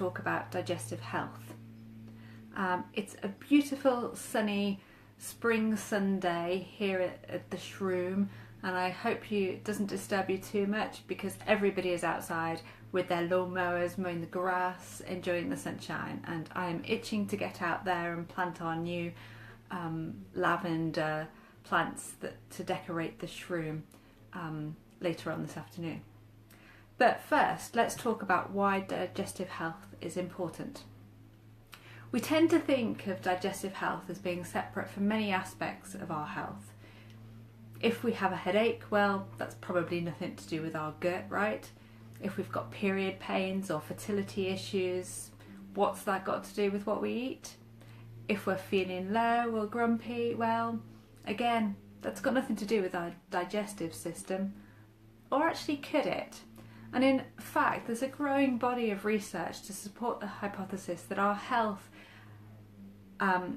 talk about digestive health. It's a beautiful sunny spring Sunday here at the shroom, and I hope it doesn't disturb you too much because everybody is outside with their lawnmowers, mowing the grass, enjoying the sunshine, and I am itching to get out there and plant our new lavender plants to decorate the shroom later on this afternoon. But first, let's talk about why digestive health is important. We tend to think of digestive health as being separate from many aspects of our health. If we have a headache, well, that's probably nothing to do with our gut, right? If we've got period pains or fertility issues, what's that got to do with what we eat? If we're feeling low or grumpy, well, again, that's got nothing to do with our digestive system. Or actually, could it? And in fact, there's a growing body of research to support the hypothesis that our health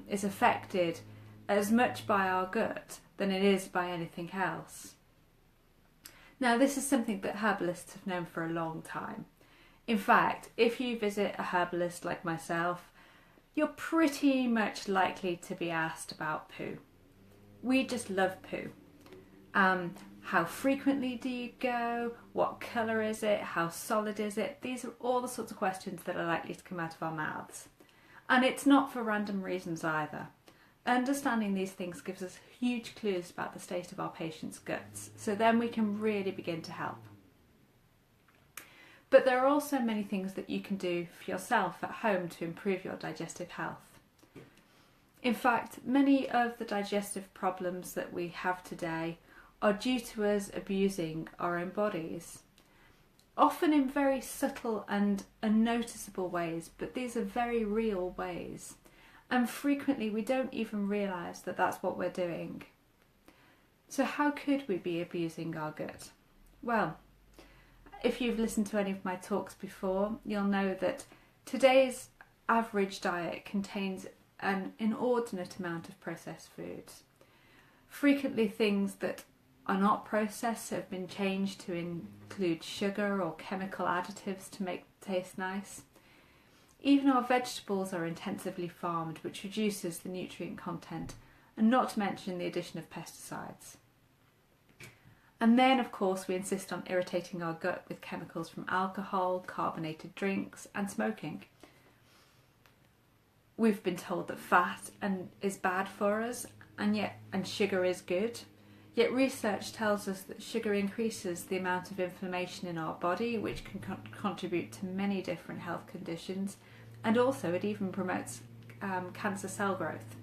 is affected as much by our gut than it is by anything else. Now, this is something that herbalists have known for a long time. In fact, if you visit a herbalist like myself, you're pretty much likely to be asked about poo. We just love poo. How frequently do you go? What colour is it? How solid is it? These are all the sorts of questions that are likely to come out of our mouths. And it's not for random reasons either. Understanding these things gives us huge clues about the state of our patients' guts, so then we can really begin to help. But there are also many things that you can do for yourself at home to improve your digestive health. In fact, many of the digestive problems that we have today are due to us abusing our own bodies. Often in very subtle and unnoticeable ways, but these are very real ways. And frequently we don't even realise that that's what we're doing. So how could we be abusing our gut? Well, if you've listened to any of my talks before, you'll know that today's average diet contains an inordinate amount of processed foods. Frequently things that are not processed have been changed to include sugar or chemical additives to make taste nice. Even our vegetables are intensively farmed, which reduces the nutrient content, and not to mention the addition of pesticides. And then, of course, we insist on irritating our gut with chemicals from alcohol, carbonated drinks, and smoking. We've been told that fat is bad for us, and sugar is good. Yet research tells us that sugar increases the amount of inflammation in our body, which can contribute to many different health conditions, and also it even promotes cancer cell growth.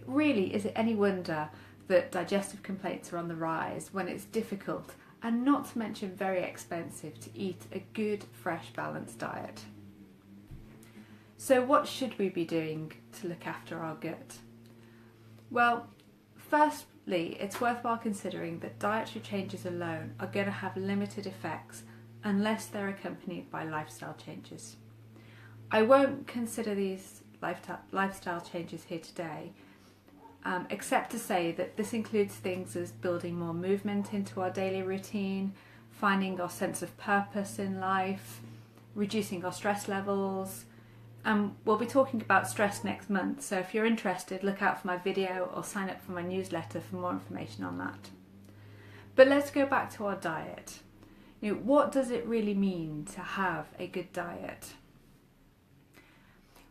Really, is it any wonder that digestive complaints are on the rise when it's difficult, and not to mention very expensive, to eat a good, fresh, balanced diet? So what should we be doing to look after our gut? Well, firstly, it's worthwhile considering that dietary changes alone are going to have limited effects unless they're accompanied by lifestyle changes. I won't consider these lifestyle changes here today, except to say that this includes things as building more movement into our daily routine, finding our sense of purpose in life, reducing our stress levels. We'll be talking about stress next month, so if you're interested, look out for my video or sign up for my newsletter for more information on that. But let's go back to our diet. What does it really mean to have a good diet?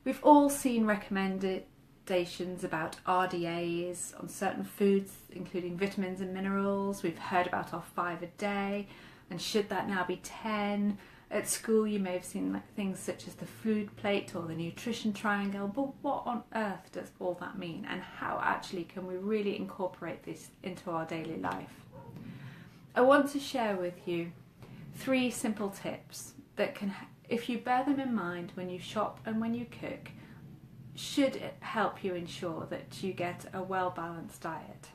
We've all seen recommendations about RDAs on certain foods, including vitamins and minerals. We've heard about our 5 a day, and should that now be 10? At school you may have seen things such as the food plate or the nutrition triangle, but what on earth does all that mean, and how actually can we really incorporate this into our daily life? I want to share with you 3 simple tips that can, if you bear them in mind when you shop and when you cook, should help you ensure that you get a well-balanced diet.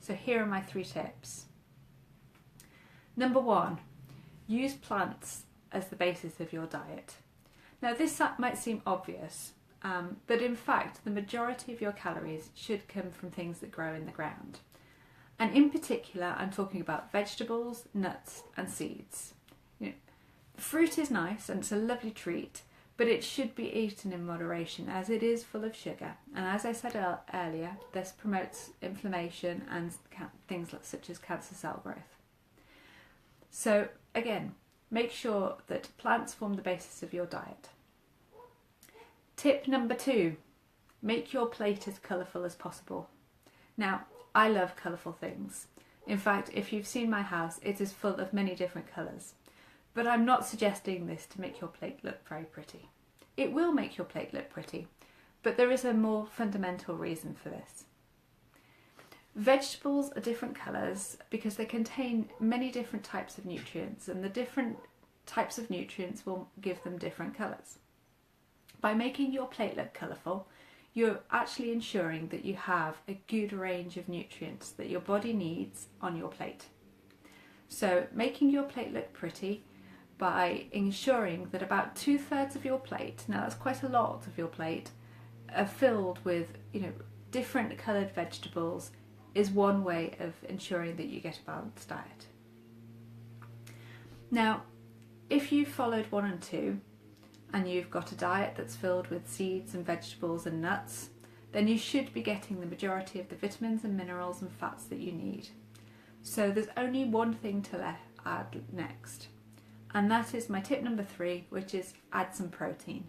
So here are my 3 tips. Number 1, use plants as the basis of your diet. Now this might seem obvious, but in fact the majority of your calories should come from things that grow in the ground. And in particular I'm talking about vegetables, nuts and seeds. Fruit is nice and it's a lovely treat, but it should be eaten in moderation as it is full of sugar. And as I said earlier, this promotes inflammation and things such as cancer cell growth. So again, make sure that plants form the basis of your diet. Tip number 2, make your plate as colourful as possible. Now, I love colourful things. In fact, if you've seen my house, it is full of many different colours. But I'm not suggesting this to make your plate look very pretty. It will make your plate look pretty, but there is a more fundamental reason for this. Vegetables are different colours because they contain many different types of nutrients, and the different types of nutrients will give them different colours. By making your plate look colourful, you're actually ensuring that you have a good range of nutrients that your body needs on your plate. So making your plate look pretty by ensuring that about 2/3 of your plate, now that's quite a lot of your plate, are filled with different coloured vegetables is one way of ensuring that you get a balanced diet. Now, if you've followed 1 and 2 and you've got a diet that's filled with seeds and vegetables and nuts, then you should be getting the majority of the vitamins and minerals and fats that you need. So there's only one thing to add next, and that is my tip number 3, which is add some protein.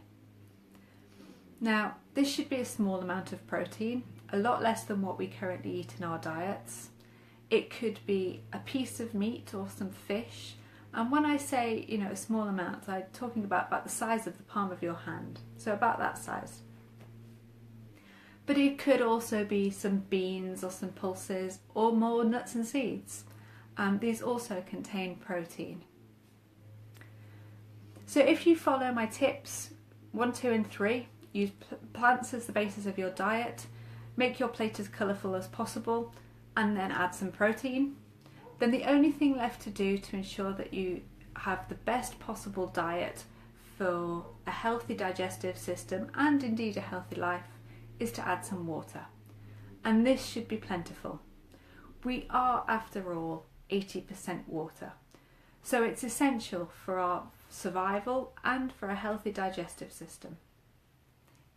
Now, this should be a small amount of protein, a lot less than what we currently eat in our diets. It could be a piece of meat or some fish, and when I say a small amount, I'm talking about the size of the palm of your hand, so about that size. But it could also be some beans or some pulses or more nuts and seeds. These also contain protein. So if you follow my tips 1, 2 and 3, use plants as the basis of your diet, make your plate as colourful as possible, and then add some protein, then the only thing left to do to ensure that you have the best possible diet for a healthy digestive system and indeed a healthy life is to add some water. And this should be plentiful. We are, after all, 80% water. So it's essential for our survival and for a healthy digestive system.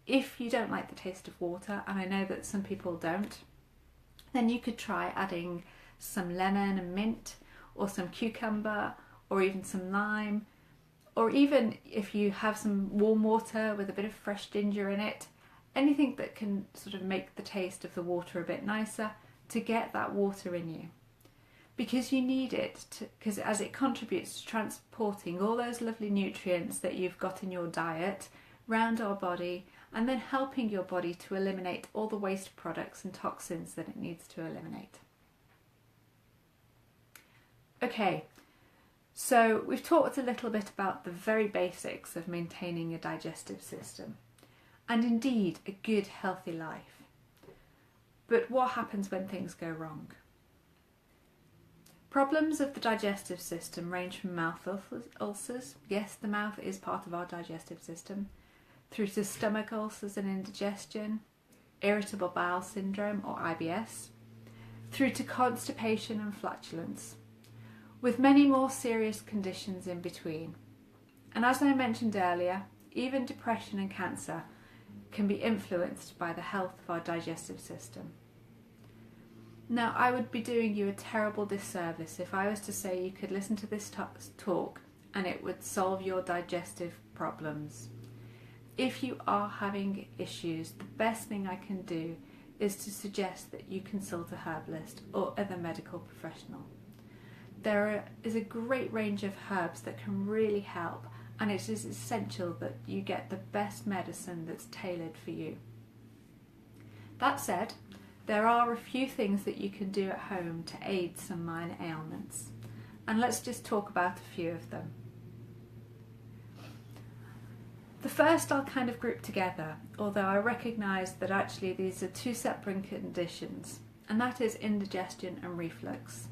If you don't like the taste of water, and I know that some people don't, then you could try adding some lemon and mint, or some cucumber, or even some lime, or even if you have some warm water with a bit of fresh ginger in it, anything that can sort of make the taste of the water a bit nicer to get that water in you. Because you need it, because as it contributes to transporting all those lovely nutrients that you've got in your diet round our body, and then helping your body to eliminate all the waste products and toxins that it needs to eliminate. Okay, so we've talked a little bit about the very basics of maintaining a digestive system, and indeed a good healthy life. But what happens when things go wrong? Problems of the digestive system range from mouth ulcers, yes, the mouth is part of our digestive system, through to stomach ulcers and indigestion, irritable bowel syndrome or IBS, through to constipation and flatulence, with many more serious conditions in between. And as I mentioned earlier, even depression and cancer can be influenced by the health of our digestive system. Now, I would be doing you a terrible disservice if I was to say you could listen to this talk and it would solve your digestive problems. If you are having issues, the best thing I can do is to suggest that you consult a herbalist or other medical professional. There is a great range of herbs that can really help, and it is essential that you get the best medicine that's tailored for you. That said, there are a few things that you can do at home to aid some minor ailments, and let's just talk about a few of them. The first I'll kind of group together, although I recognise that actually these are two separate conditions, and that is indigestion and reflux.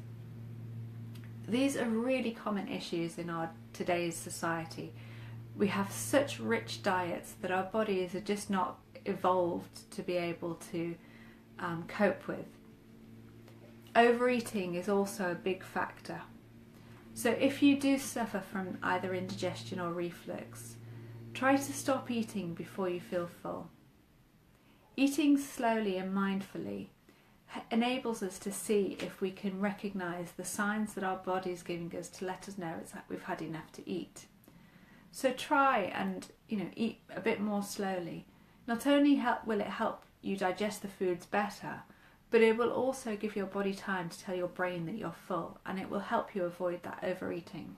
These are really common issues in our today's society. We have such rich diets that our bodies are just not evolved to be able to cope with. Overeating is also a big factor. So if you do suffer from either indigestion or reflux, try to stop eating before you feel full. Eating slowly and mindfully enables us to see if we can recognise the signs that our body is giving us to let us know we've had enough to eat. So try and eat a bit more slowly. Not only will it help you digest the foods better, but it will also give your body time to tell your brain that you're full, and it will help you avoid that overeating.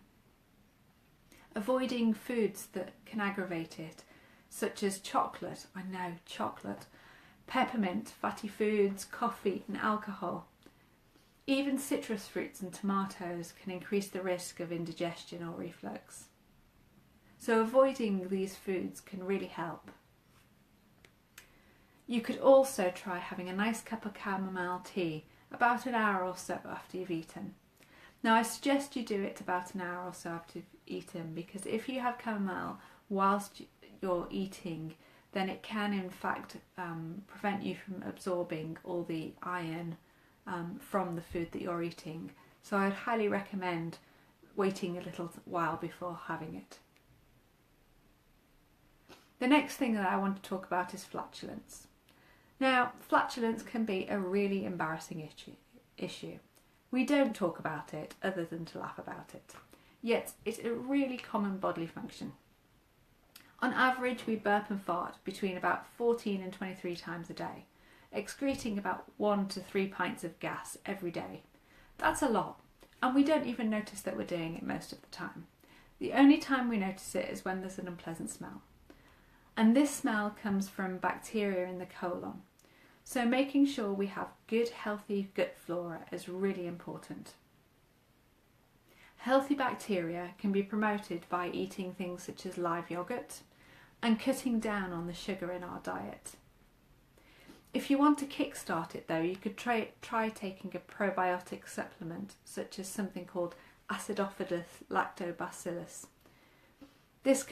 Avoiding foods that can aggravate it, such as chocolate, peppermint, fatty foods, coffee and alcohol. Even citrus fruits and tomatoes can increase the risk of indigestion or reflux. So avoiding these foods can really help. You could also try having a nice cup of chamomile tea about an hour or so after you've eaten. Now I suggest you do it about an hour or so after you've eaten, because if you have chamomile whilst you're eating, then it can in fact prevent you from absorbing all the iron from the food that you're eating. So I'd highly recommend waiting a little while before having it. The next thing that I want to talk about is flatulence. Now, flatulence can be a really embarrassing issue. We don't talk about it other than to laugh about it. Yet it's a really common bodily function. On average, we burp and fart between about 14 and 23 times a day, excreting about 1 to 3 pints of gas every day. That's a lot, and we don't even notice that we're doing it most of the time. The only time we notice it is when there's an unpleasant smell. And this smell comes from bacteria in the colon. So making sure we have good, healthy gut flora is really important. Healthy bacteria can be promoted by eating things such as live yogurt and cutting down on the sugar in our diet. If you want to kickstart it though, you could try taking a probiotic supplement such as something called Acidophilus lactobacillus. This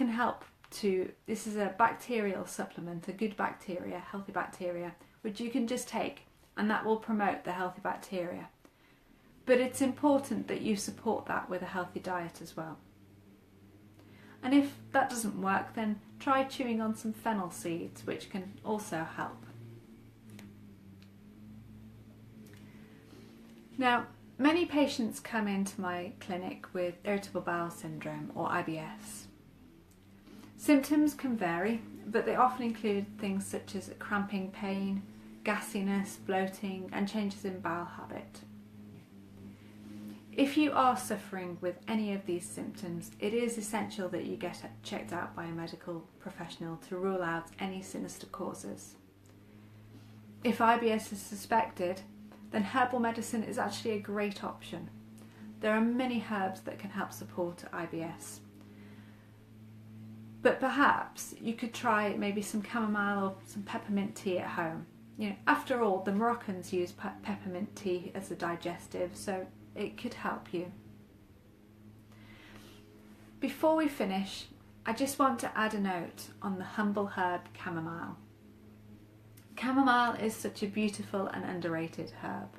is a bacterial supplement, a good bacteria, healthy bacteria, which you can just take, and that will promote the healthy bacteria. But it's important that you support that with a healthy diet as well. And if that doesn't work, then try chewing on some fennel seeds, which can also help. Now, many patients come into my clinic with irritable bowel syndrome or IBS. Symptoms can vary, but they often include things such as cramping pain, gassiness, bloating, and changes in bowel habit. If you are suffering with any of these symptoms, it is essential that you get checked out by a medical professional to rule out any sinister causes. If IBS is suspected, then herbal medicine is actually a great option. There are many herbs that can help support IBS. But perhaps you could try maybe some chamomile or some peppermint tea at home. After all, the Moroccans use peppermint tea as a digestive, so it could help you. Before we finish, I just want to add a note on the humble herb chamomile. Chamomile is such a beautiful and underrated herb.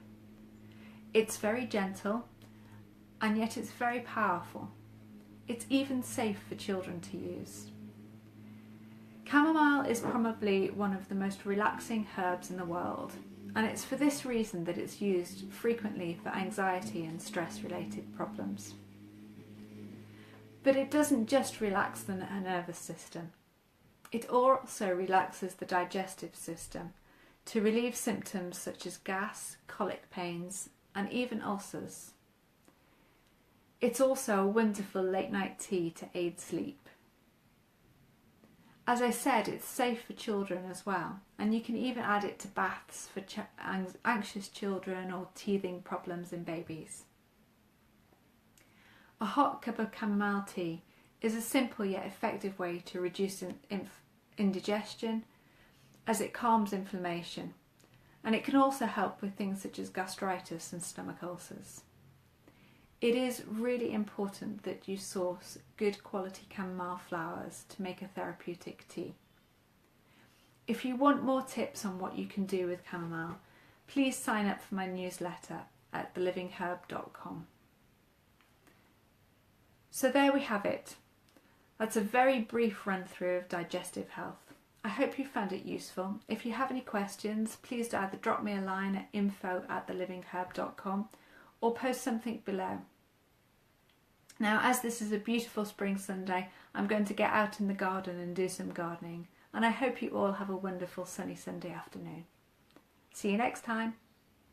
It's very gentle, and yet it's very powerful. It's even safe for children to use. Chamomile is probably one of the most relaxing herbs in the world, and it's for this reason that it's used frequently for anxiety and stress-related problems. But it doesn't just relax the nervous system. It also relaxes the digestive system to relieve symptoms such as gas, colic pains, and even ulcers. It's also a wonderful late-night tea to aid sleep. As I said, it's safe for children as well, and you can even add it to baths for anxious children or teething problems in babies. A hot cup of chamomile tea is a simple yet effective way to reduce indigestion, as it calms inflammation, and it can also help with things such as gastritis and stomach ulcers. It is really important that you source good quality chamomile flowers to make a therapeutic tea. If you want more tips on what you can do with chamomile, please sign up for my newsletter at thelivingherb.com. So there we have it. That's a very brief run through of digestive health. I hope you found it useful. If you have any questions, please either drop me a line at info@thelivingherb.com or post something below. Now, as this is a beautiful spring Sunday, I'm going to get out in the garden and do some gardening, and I hope you all have a wonderful sunny Sunday afternoon. See you next time.